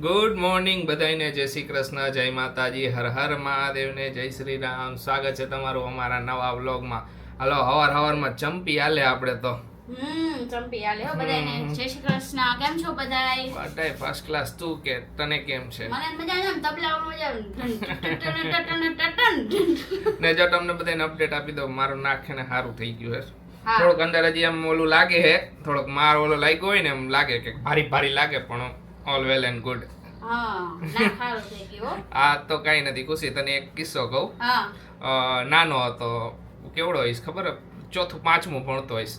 Good morning બધાને, જય શ્રી કૃષ્ણ, જય માતાજી, હર હર મહાદેવને જય શ્રી રામ. સ્વાગત છે તમારું અમારા નવા વ્લોગમાં. હાલો, હવારમાં ચંપી હાલે આપણે તો. ચંપી હાલે હો બધાને. જય શ્રી કૃષ્ણ. કેમ છો બધાય? બધાય ફર્સ્ટ ક્લાસ. તું કે તને કેમ છે? મને મજા આવે તબલામાં મજા ને જો તમને બધાને અપડેટ આપી દો, મારું નાક છે ને સારું થઈ ગયું છે. થોડુંક અંદર હજી એમ ઓલું લાગે છે, થોડોક માર ઓલો લાગ્યો હોય ને એમ લાગે કે ભારી ભારી લાગે, પણ ઓલ વેલ એન્ડ ગુડ. આ તો કઈ નથી. ખુશી, તને એક કિસ્સો કહું. નાનો હતો, કેવડો હોઈશ ખબર? ચોથું પાંચમું ભણતો હોઈશ.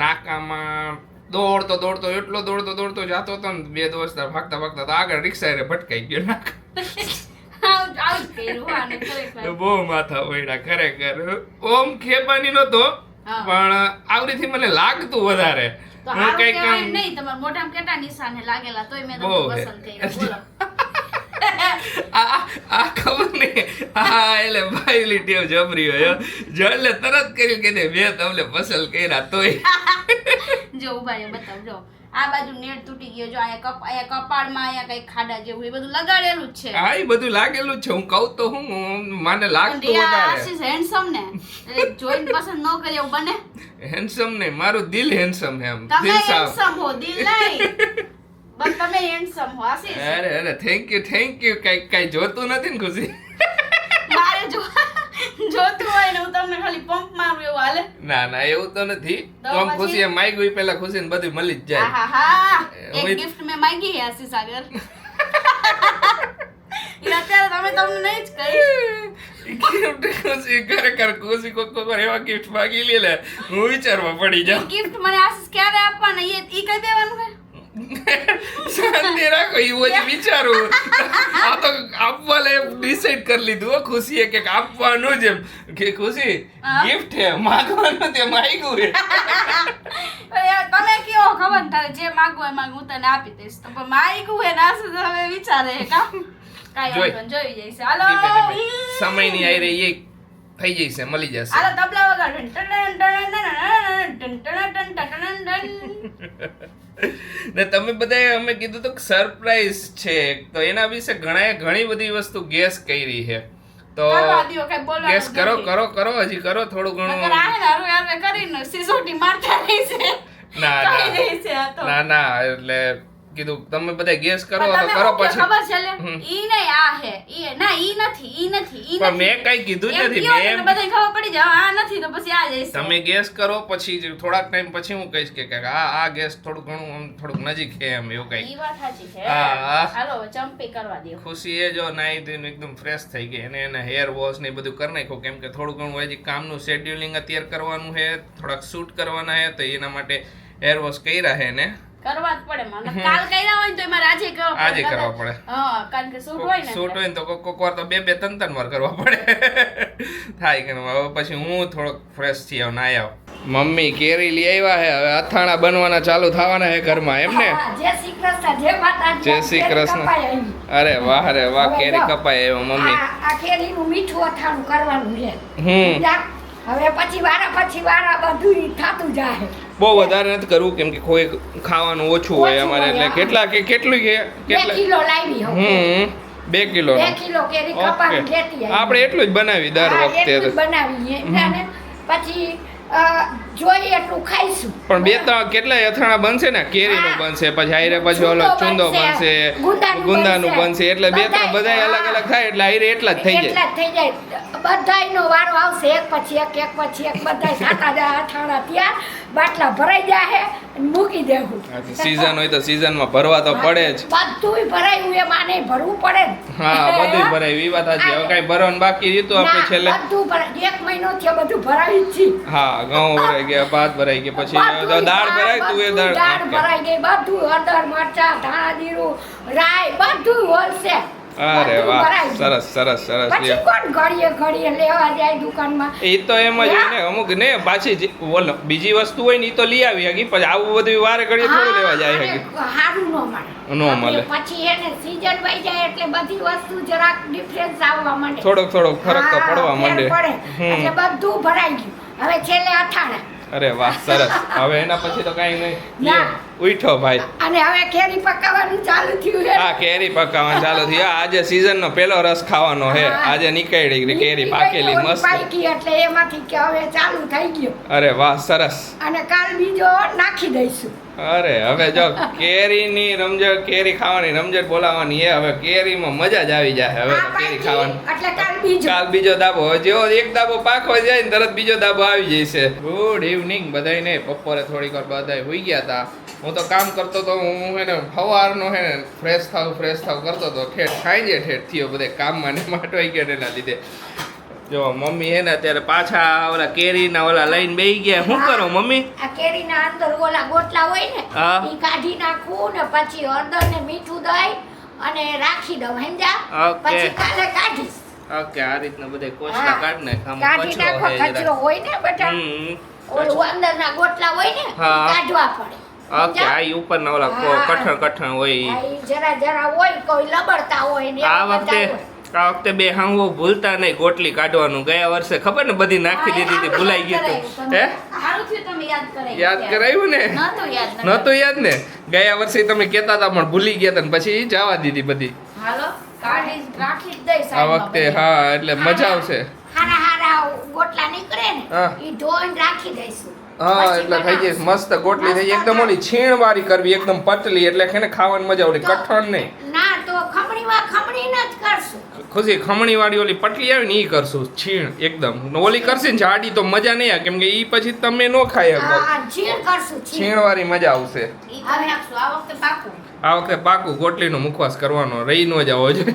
નાકામાં દોડતો એટલો દોડતો જતો હતો ને, બે દોસ્તાર ભાગતા તો આગળ રિક્ષા ભટકાઈ ગયો નાક. બહુ માથા ઓયડા ખરેખર. ઓમ ખેપાની નતો, પણ આવરીથી મને લાગતું વધારે. હું કઈ કામ નહીં, તમાર મોઢામાં કેટલા નિશાને લાગેલા તોય મેં તમને પસંદ કર્યા. બોલો. આ ખબર નહીં, આ એટલે ભાઈલી ટેવ જબરી હોય. જો એટલે તરત કરી કે મેં તમને પસંદ કર્યા તોય. જો ઉભા રહ્યો, બતાવજો. આ બાજુ નેટ તૂટી ગયો, જો અહીંયા કપાળમાં અહીંયા કઈ ખાડા જેવું એ બધું લગાડેલું જ છે. હા, એ બધું લાગેલું જ છે. હું કહું તો હું મને લાગતું વધારે. આશીષ હેન્ડસમ ને, એટલે જોઈને પસંદ ન કરે એવું બને. હેન્ડસમ ને, મારું દિલ હેન્ડસમ છે. એમ તમે હેન્ડસમ હો, દિલ નહીં. બસ તમે હેન્ડસમ હો આશીષ. અરે થેન્ક યુ. કઈ જોતું નથી ને ખુશી? મારે જોતું હોય ને હું તમને ખાલી પંપ મારું એવું હાલે? ના એવું તો નથી. તો આમ ખુશી માંગ્યું પેલા ખુશી ને બધું મળી જ જાય. હા, એક ગિફ્ટ મે માંગી હે આશીષ આગળ. અત્યારે તમને નહીં જ કહી. ખુશી ખરેખર ખુશી કોઈ એવા ગિફ્ટ માંગી લે, હું વિચારવા પડી જાઉં. ગિફ્ટ મને આશીષ ક્યારે આપવાના એ કઈ દેવાનું છે? શાંતિ રાખો, એવું જ વિચારું. આ તો આપવા લે ડિસાઈડ કરી લીધું. ખુશીએ કે આપવાનું જ એમ કે ખુશી ગિફ્ટ હે, માંગવાનું તે માંગ્યું હે. તમે કયો ખબર ને, તારે જે માંગવું એ માંગ, હું તને આપી દઈશ. તો પણ માંગ્યું હે ના હવે વિચારે કામ કાઈ વાંધો જોઈ જઈશ. હાલો, સમયની આઈ રહી એ થઈ જશે, મળી જશે. હાલો તબલા વગાડો. ને તમે બધા અમે કીધું તો સરપ્રાઈઝ છે, તો એના વિશે ઘણી બધી વસ્તુ ગેસ કરી છે. તો ગેસ કરો, હજી કરો થોડું ઘણું. કરીને સિસોટી મારતા રહીશે. ના એટલે કીધું તમે બધા ગેસ કરો તો કરો. પછી ખબર છે લે, ઈ નહીં આ હે, ઈ ના ઈ નથી. પણ મેં કઈ કીધું જ નથી. મેં બધાય ખબર પડી જાય આ નથી તો પછી આ જઈશ. તમે ગેસ કરો, પછી થોડાક ટાઈમ પછી હું કહીશ કે આ ગેસ થોડું ઘણું આમ થોડુંક નજીક છે એમ, એવું કઈ. ઈ વાત સાચી છે. હાલો ચંપી કરવા દો. ખુશી એ જો નાઈ ધોઈને એકદમ ફ્રેશ થઈ ગઈ, એને હેર વોશ ને બધું કરી નાખ્યું, કેમ કે થોડું ઘણું હજી કામનું શેડ્યુલિંગ અત્યારે કરવાનું છે, થોડાક શૂટ કરવાના છે, તો એના માટે હેર વોશ કર્યા છે ને કરવા જ પડે. મને કાલ કર્યા હોય ને તો મારે આજે કરવા પડે. હા, કારણ કે શૂટ હોય ને, શૂટ હોય ને તો કોક વાર તો બે ત્રણ વાર કરવા પડે થાય કે હવે પછી હું થોડોક ફ્રેશ થઈ આવ, નાઈ આવ. મમ્મી કેરી લઈ આવ્યા છે, હવે અથાણા બનવાના ચાલુ થવાના છે ઘરમાં, એમ ને? જય શ્રી કૃષ્ણ, જય માતાજી. જય શ્રી કૃષ્ણ. અરે વાહ, કેરી કપાય એવો મમ્મી. આ કેરીનું મીઠું અથાણું કરવાનું છે. હવે પછી વારા બધું થાતું જાય. બહુ વધારે નથી કરવું, કેમ કે કોઈ ખાવાનું ઓછું હોય અમારે, એટલે કેટલું 2 કિલો લાવી. 2 કિલો કેરી કપાવી લેતી આવી. આપણે એટલું જ બનાવી દર વખતે બનાવીએ, પછી જોઈએ એટલું ખાઈશું. પણ બે ત્રણ કેટલા અથાણા બનશે ને, કેરીનું બનશે, પછી હાઈરે પછી ઓલો ચુંદો બનશે, ગુંદાનું બનશે, એટલે બે ત્રણ બધા અલગ થાય, એટલે હાઈરે એટલા જ થઈ જાય. બધાયનો વારો આવશે, એક પછી એક બધાય સાતા જાય અથાણા. ત્યાં બાટલા ભરાઈ જાય મૂકી દેવું. સીઝન હોય તો સીઝનમાં ભરવા તો પડે જ. બધુંય ભરાયું, એ માને ભરવું પડે ને. હા, બધું ભરાય, એ વાત સાચી. હવે કઈ ભરવાનું બાકી રહ્યું આપણે છેલ્લે બધું ભરાય. 1 મહિનો થયો બધું ભરાવી જ છે. હા, ઘઉં ભરાઈ ગયા, ભાત ભરાઈ ગયા, પછી દાળ ભરાય, તુવેર દાળ ભરાઈ ગઈ, બધું હળદર મરચા ધાણા જીરું રાઈ બધું હોલસે. અરે વાહ, સરસ. પછી કોણ ઘડીએ લેવા જાય દુકાનમાં? એ તો એમ જ હોય ને, અમુક ને પાછી બીજી વસ્તુ હોય ને એ તો લઈ આવી હકી, પછી આવું બધું વારે ઘડીએ થોડું લેવા જાય હકી. સારું ન મળે. પછી એને સીઝન વઈ જાય એટલે બધી વસ્તુ જરાક ડિફરન્સ આવવા માંડે, થોડોક ફરક તો પડવા માંડે. એટલે બધું ભરાઈ ગયું. હવે છેલ્લે અથાણા. અરે વાહ, સરસ. હવે એના પછી તો કઈ નહીં. ઉઠો ભાઈ. અને હવે કેરી પકાવવાનું ચાલુ થયું છે. હા, કેરી પકાવવાનું ચાલુ થયું. આજે સીઝનનો પહેલો રસ ખાવાનો છે. આજે નીકળી કેરી પાકેલી મસ્ત. પાકી એટલે એમાંથી કે હવે ચાલુ થઈ ગયો. અરે વાહ, સરસ. અને કાલ બીજો નાખી દઈશું. અરે હવે જો કેરીની રમઝટ, કેરી ખાવાની રમઝટ બોલાવવાની એ હવે કેરીમાં મજા જ આવી જાય. હવે તો કેરી ખાવાની એટલે કાલ બીજો દાબો. જેવો એક દાબો પાકવા જાય ને તરત બીજો દાબો આવી જશે. ગુડ ઇવનિંગ બધાયને. બપોરે થોડીક વાર બધાય હોઈ ગયા હતા. હું તો કામ કરતો તો. હું એને સવારનો હે ને ફ્રેશ થાવ કરતો તો ઠેઠ સાંજે થયો બધે કામમાં ને માટવાઈ ગયા એના લીધે. જો મમ્મી હે ને અત્યારે પાછા ઓલા કેરીના ઓલા લઈને બેહી ગયા. શું કરો મમ્મી? આ કેરીના અંદર ઓલા ગોટલા હોય ને ઈ કાઢી નાખું ને પછી હળદર ને મીઠું દઈ અને રાખી દઉં. સમજ્યા? પછી કાલે કાઢીશ. ઓકે, આ રીતના બધે કોચલા કાઢ નાખ. આમ કાઢી નાખો. કચરો હોય ને બેટા, ઓલું અંદરના ગોટલા હોય ને કાઢવા પડે. ઓકે, આ ઉપરના ઓલા કઠણ હોય. જરા હોય કોઈ લબડતા હોય ને આ વખતે બે હાંગો ભૂલતા નહીં ગોટલી કાઢવાનું. ગયા વર્ષે ખબર ને બધી નાખી દીધી હતી, ભૂલાઈ ગયું હતું. હે, યાદ કરાવ્યું ને? નહોતું યાદ ને? ગયા વર્ષે તમે કહેતા હતા પણ ભૂલી ગયા હતા ને પછી જવા દીધી બધી. આ વખતે હા, એટલે મજા આવશે. હારા ગોટલા નીકળે ને ઈ ધોઈને રાખી દઈશું. હા, એટલે થઈ જાય મસ્ત ગોટલી થઈ જાય. એકદમ ઓલી છીણ વાળી કરવી, એકદમ પતલી, એટલે એને ખાવાની મજા ઓલી કઠણ નહીં. ના તો ખમણી જ કરશું. ખુશી ખમણી વાળી ઓલી પટલી આવે ને ઈ કરશું. છીણ એકદમ ઓલી કરશે ને જાડી તો મજા નહીં આવે, કેમ કે ઈ પછી તમે નો ખાઈ શકો. છીણ વાળી મજા આવશે. આ વખતે પાકું ગોટલીનો મુખવાસ કરવાનો, રહી નો જાવો જોઈએ.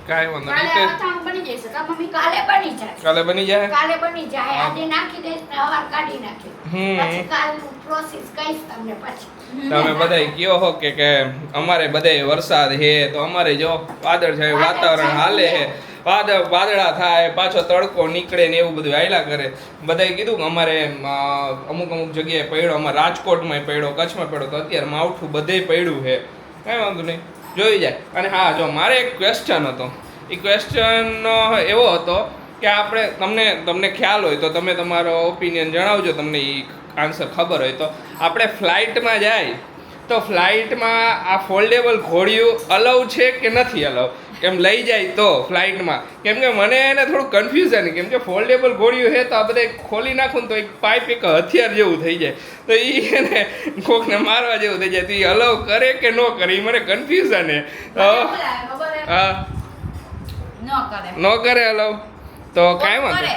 કાઈ વાંધો નહીં. કાલે બની જાય. આજે નાખી દઈશ ને હવાર કાઢી નાખી. પછી કાલનું પ્રોસેસ કહીશ તમને પછી. તમે બધાય કયો હો કે અમારે બધાય વરસાદ હે તો અમારે જો વાદળ છે, વાતાવરણ હાલે હે, વાદળા થાય પાછો તડકો નીકળે ને એવું બધું હાલ્યા કરે. બધાએ કીધું કે અમારે અમુક જગ્યાએ પડ્યો, અમારે રાજકોટમાં પડ્યો, કચ્છમાં પડ્યો, તો અત્યારે માવઠું બધે પડ્યું છે. કાંઈ વાંધો નહીં, જોઈ જાય. અને હા, જો મારે એક ક્વેશ્ચન હતો. એ ક્વેશ્ચન એવો હતો કે આપણે તમને ખ્યાલ હોય તો તમે તમારો ઓપિનિયન જણાવજો. તમને એ આન્સર ખબર હોય તો આપણે ફ્લાઇટમાં જાય તો ફ્લાઇટમાં આ ફોલ્ડેબલ ઘોડિયું અલાઉ છે કે નથી અલાઉ? એમ લઈ જાય તો ફ્લાઇટમાં, કેમ કે મને એને થોડું કન્ફ્યુઝન, કેમ કે ફોલ્ડેબલ ઘોડિયું છે તો આ બધા ખોલી નાખું ને તો એક પાઇપ એક હથિયાર જેવું થઈ જાય, તો એ એને કોકને મારવા જેવું થઈ જાય. તો એ અલાઉ કરે કે ન કરે એ મને કન્ફ્યુઝન હે. હા, ન કરે અલાઉ તો કાંઈ વાંધો.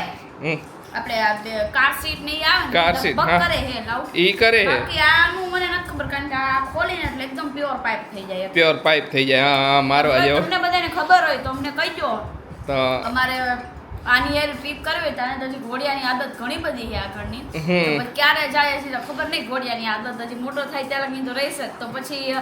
આપણે કાર સીટ ની આવે ને કાર સીટ કરે હે લાવ ઈ કરે હે. બાકી આનું મને નથી ખબર, કારણ કે આ ખોલીને એટલે એકદમ પ્યોર પાઇપ થઈ જાય. પ્યોર પાઇપ થઈ જાય. હા, મારવા જેવો. તમને બધાને ખબર હોય તો અમને કહીજો. તો અમારે આની યાર ટ્રીપ કરવી તાને તો હજી ઘોડિયાની આદત ઘણી બધી છે આગળની. ક્યારે જાય છે ખબર નહીં. ઘોડિયાની આદત હજી મોટો થાય ત્યારે તો રહેશે, તો પછી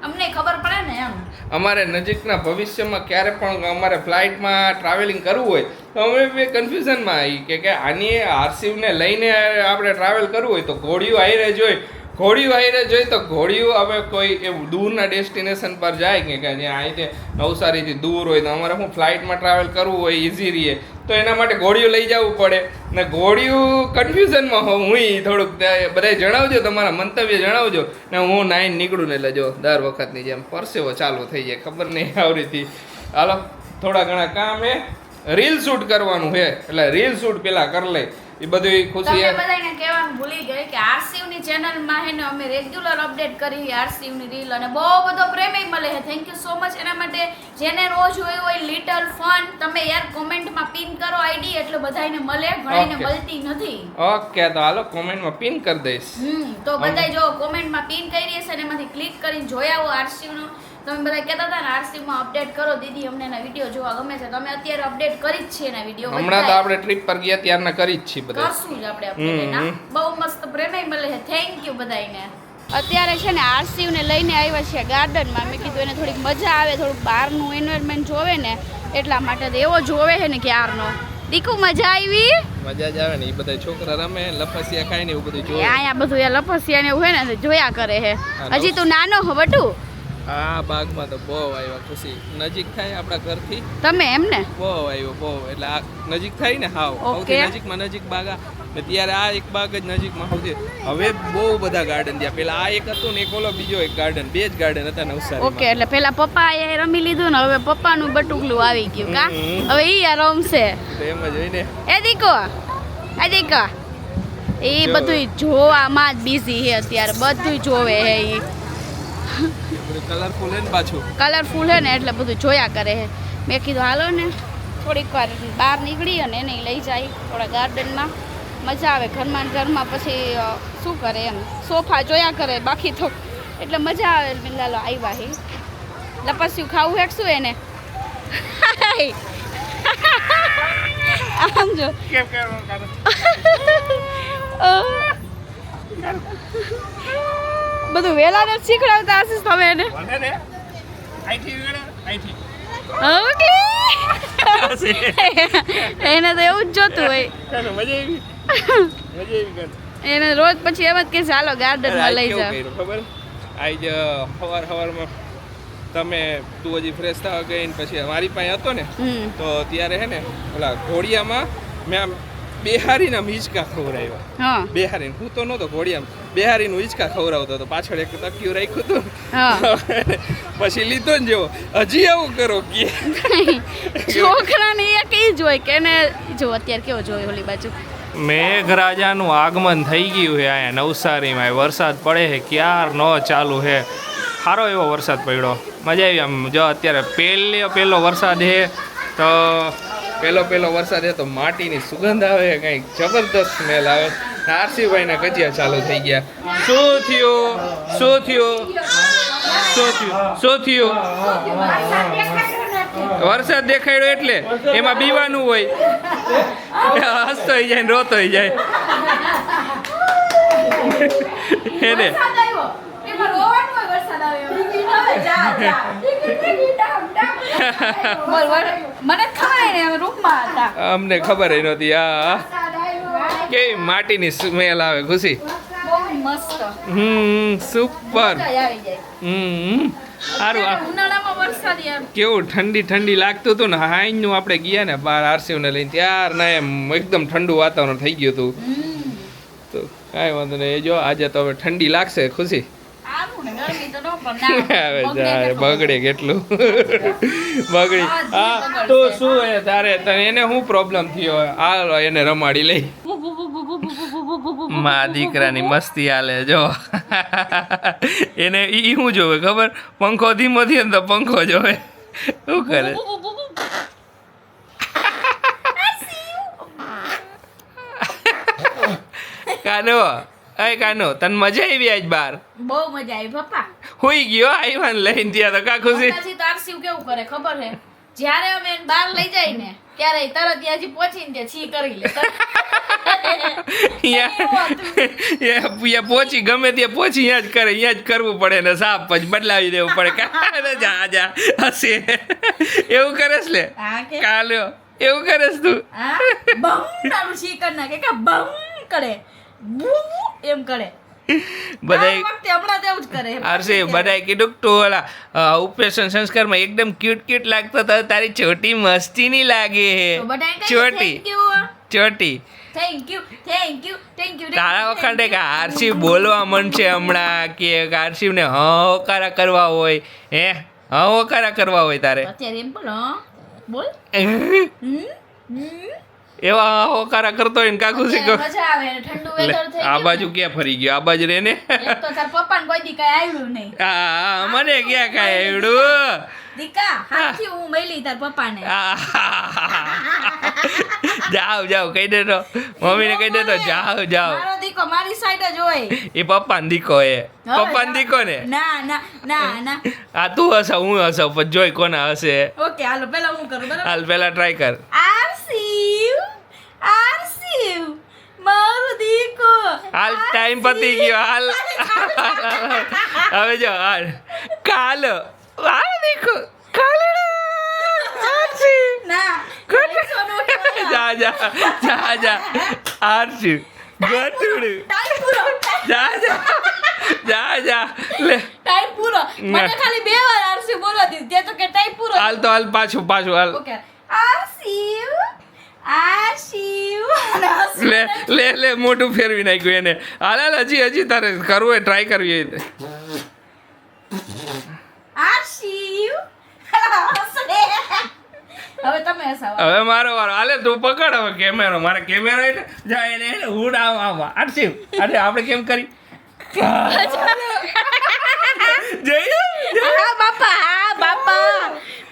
અમને ખબર પડે ને એમ. અમારે નજીકના ભવિષ્યમાં ક્યારે પણ અમારે ફ્લાઇટમાં ટ્રાવેલિંગ કરવું હોય તો અમે બે કન્ફ્યુઝનમાં આવી કે આની આરસીવને લઈને આપણે ટ્રાવેલ કરવું હોય તો ઘોડિયું હાઈરે જોઈ તો ઘોડિયું હવે કોઈ એવું દૂરના ડેસ્ટિનેશન પર જાય કે જ્યાં અહીંથી નવસારીથી દૂર હોય તો અમારે શું ફ્લાઇટમાં ટ્રાવેલ કરવું હોય ઇઝી રહીએ તો એના માટે ઘોડિયું લઈ જવું પડે ને. ઘોડિયું કન્ફ્યુઝનમાં હોઉં હું થોડુંક બધાય જણાવજો, તમારા મંતવ્ય જણાવજો ને હું નાઈને નીકળું ને એટલે જો દર વખતની જેમ પરસેવો ચાલુ થઈ જાય, ખબર નહીં આવરીથી. હાલો, થોડા ઘણા કામ હે, રીલ શૂટ કરવાનું છે એટલે રીલ શૂટ પેલા કરી લે. એ બધું ખુશી તમે બધાને કહેવાનું ભૂલી ગઈ કે આરસીવ ની ચેનલમાં હે ને અમે રેગ્યુલર અપડેટ કરી આરસીવ ની રીલ, અને બહુ બધો પ્રેમ મળે છે. થેન્ક યુ સો મચ એના માટે. જેને રોજ જોયું હોય લિટલ ફન, તમે યાર કોમેન્ટમાં પિન કરો આઈડી, એટલે બધાને મળે, ઘણાને મળતી નથી. ઓકે, તો હાલો કોમેન્ટમાં પિન કરી દઈશ. તો બધાય જો કોમેન્ટમાં પિન કરી હશે ને એમાંથી ક્લિક કરીને જોઈ આવો આરસીવ નું. તમે બધા કહેતા હતા ને આરસીવ માં અપડેટ કરો દીદી, અમને એના વિડીયો જોવા ગમે છે. તમે અત્યારે અપડેટ કરી જ છે એના વિડીયો. હમણાં તો આપણે ટ્રીપ પર ગયા ત્યારના કરી જ છીએ બધા. કરશું જ આપણે અપડેટ. બહુ મસ્ત પ્રેમે મળે છે. થેન્ક યુ બધાયને. અત્યારે છે ને આરસીવ ને લઈને આવ્યા છીએ ગાર્ડનમાં. મેં કીધું એને થોડીક મજા આવે, થોડુંક બહારનું એન્વાયરમેન્ટ જોવે ને એટલા માટે. તો એવો જોવે છે ને ક્યારનો. દીકુ મજા આવી? મજા જ આવે ને. એ બધા છોકરા રમે, લપસિયા ખાય ને એવું બધું જોવે. અહીંયા બધું લપસિયા ને એવું હોય ને જોયા કરે છે. હજી તું નાનો હો બટુ. આ બાગમાં તો બહુ આવ્યા ખુશી. નજીક થાય આપણા ઘરથી તમે એમ ને બહુ આવ્યો બહુ. એટલે આ નજીક થાય ને હાવ સૌથી નજીકમાં નજીક બાગ આ ને ત્યારે આ એક બાગ જ નજીકમાં સૌથી. હવે બહુ બધા ગાર્ડન થયા. પેલા આ એક હતું ને એક ઓલો બીજો એક ગાર્ડન, બે જ ગાર્ડન હતા નવસારીમાં. ઓકે, એટલે પેલા પપ્પા એ રમી લીધું ને હવે પપ્પાનું બટુકલું આવી ગયું કા હવે ઈ આ રમશે તો એમ જ હોય ને. એ દીકો એ બધું જોવામાં જ બિઝી છે અત્યારે, બધું જોવે હે ઈ કલરફુલ હે ને પાછું કલરફુલ હે ને એટલે બધું જોયા કરે હે. મેં કીધું હાલો ને થોડીક વાર બહાર નીકળી અને એને લઈ જાય થોડા ગાર્ડનમાં, મજા આવે ઘરમાં ને ઘરમાં. પછી શું કરે એમ સોફા જોયા કરે, બાકી તો એટલે મજા આવે. લાલો આવ્યા હે લપસ્યું ખાવું હેઠશું એને આમ જો બધું વેલા ને શીખડાવતા હશે તમે એને. એને તો એવું જ જોતું હોય. એને રોજ પછી એમ જ કે ચાલો ગાર્ડનમાં લઈ જાવ. ખબર આજ સવારમાં તમે તું હજી ફ્રેશ થવા ગઈ ને પછી મારી પાસે હતો ને તો ત્યારે હે ને ઓલા ઘોડિયામાં મેં બેહારીના હિંચકા ખવડાવ્યા. બેહારીને હું તો નહોતો ઘોડિયામાં, બેહારીનું હિંચકા ખવડાવતો હતો. પાછળ એક તકિયું રાખ્યું હતું પછી લીધો ને જેવો હજી આવું કરો કે છોકરાને એક ઈ જ હોય કે એને જો અત્યારે કેવો જોયો ઓલી બાજુ મેઘરાજાનું આગમન થઈ ગયું છે અહીંયા નવસારીમાં. વરસાદ પડે છે ક્યારનો ચાલુ છે. સારો એવો વરસાદ પડ્યો, મજા આવી. આમ જો અત્યારે પહેલો વરસાદ છે તો પહેલો વરસાદ છે તો માટીની સુગંધ આવે, કંઈક જબરદસ્ત સ્મેલ આવે. આરસીભાઈના કજિયા ચાલુ થઈ ગયા. શું થયું વરસાદ દેખાડ્યો એટલે એમાં બીવાનું હોય, હસતો જાય ને રોતો જાય એને. અમને ખબર નહોતી. આ કેવી માટીની સ્મેલ આવે ખુશી. સુપર. સારું. કેવું ઠંડી લાગતું હતું ને હાઈનું આપણે ગયા ને બાર આરસીને લઈને ત્યાર ના એમ એકદમ ઠંડુ વાતાવરણ થઈ ગયું હતું. તો કાંઈ વાંધો નહીં. જો આજે તો હવે ઠંડી લાગશે ખુશી. બગડે કેટલું બગડી. હા તો શું હે તારે એને શું પ્રોબ્લેમ થયો? હાલ એને રમાડી લઈ. મા દીકરાની મસ્તી હાલે જો. એને ઈ શું જોવે ખબર? પંખો ધીમો થયો ને તો પંખો જોવે. શું કરે? કાનો કાનો તને મજા આવી આજ બાર? બહુ મજા આવી પપ્પા. હોઈ ગયો આઈવાન લઈને ત્યાં તો કા ખુશી. પછી તારસીવ કેવું કરે ખબર હે? જ્યારે અમે બહાર લઈ જાય ને ત્યારે તરત ત્યાંથી પહોંચીને ત્યાં છી કરી લે. પહોંચી ગમે ત્યાં પહોંચી અહીંયા જ કરે, અહીંયા જ કરવું પડે ને સાફ પછી બદલાવી દેવું પડે. જા હશે એવું કરે છે લે કાલ્યો એવું કરે છે તું. બમ તારું છી કર નાખે કે બમ કરે એમ કરે બધાય કીધું તું ઓલા ઓપરેશન સંસ્કારમાં એકદમ ક્યુટ લાગતો તો તારી ચોટી મસ્તી ની લાગે. ચોટી થેન્ક યુ તારા વખતે કે આરસી બોલવા મન છે હમણાં કે આરસી ને હોકારા કરવા હોય હે હોકારા કરવા હોય તારે અત્યારે એમ પણ બોલ એવા હોકારા કરતો હોય ને કાકુ શી મજા આવે ઠંડુ વેધર થઈ આ બાજુ ક્યાં ફરી ગયો? આ બાજુ રે ને એક તો તાર પપ્પાને કોઈ દી કાઈ આવ્યું નહીં. હા મને ક્યાં કાઈ આવ્યું દીકા હાથી હું મેલી તાર પપ્પાને. જાવ કહી દે તો મમ્મીને કહી દે તો જાવ મારો દીકો મારી સાઈડ જ હોય. એ પપ્પાનો દીકો એ પપ્પાનો દીકો ને ના આ તું હશે હું હશે પછી જોઈ કોના હશે. ઓકે હાલો પહેલા હું કરું બરાબર? હાલ પહેલા ટ્રાય કર. આરસીવ મારો દીકો. હાલ ટાઈમ પતી ગયો. હાલ હવે જો હાલ કાલો મારો દીકો કાલો ના જા આરસી ગટુડું જા લે ટાઈમ પૂરો મને ખાલી 2 વાર આરસી બોલવા દીધી તે તો કે ટાઈમ પૂરો હાલ તો હાલ પાછું હાલ ઓકે આરસી લે મોટું ફેરવી નાખ્યું એને હાલ હજી તારે કરવું હોય ટ્રાય કરવી હોય આરસી હવે તમે હસાવો હવે મારો વારો હાલે તું પકડ હવે કેમેરો મારે કેમેરો એટલે જા એને હું આમ આરસી અરે આપણે કેમ કરી હા બાપા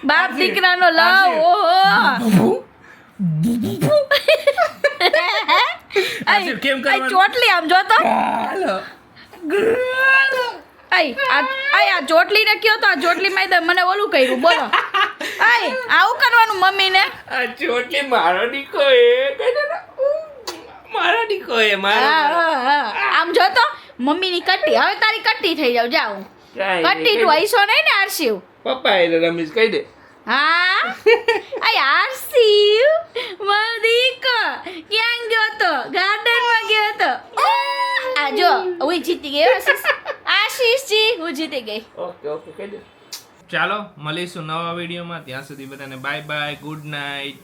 બાપ દીકરાનો લવ ઓહો કેમ ચોટલી આમ જો તો આ ચોટલી ને કયો તો આ ચોટલી માં મને ઓલું કર્યું બોલો આવું કરવાનું મમ્મી ને આ ચોટલી મારો દીકો એ આમ જો તો મમ્મી ની કટ્ટી હવે તારી કટ્ટી થઈ જાવ જાઉં કટ્ટી નું આઈસો નહીં ને આરસીવ પપ્પા એટલે રમેશ કહી દે હા આરસીવ દીકો ક્યાં ગયો તો ગાર્ડન માં ગયો તો આ જો હું જીતી ગઈ આશીષજી હું જીતી ગઈ ઓકે કહી દે ચાલો મળીશું નવા વિડીયોમાં ત્યાં સુધી બધાને બાય બાય ગુડ નાઇટ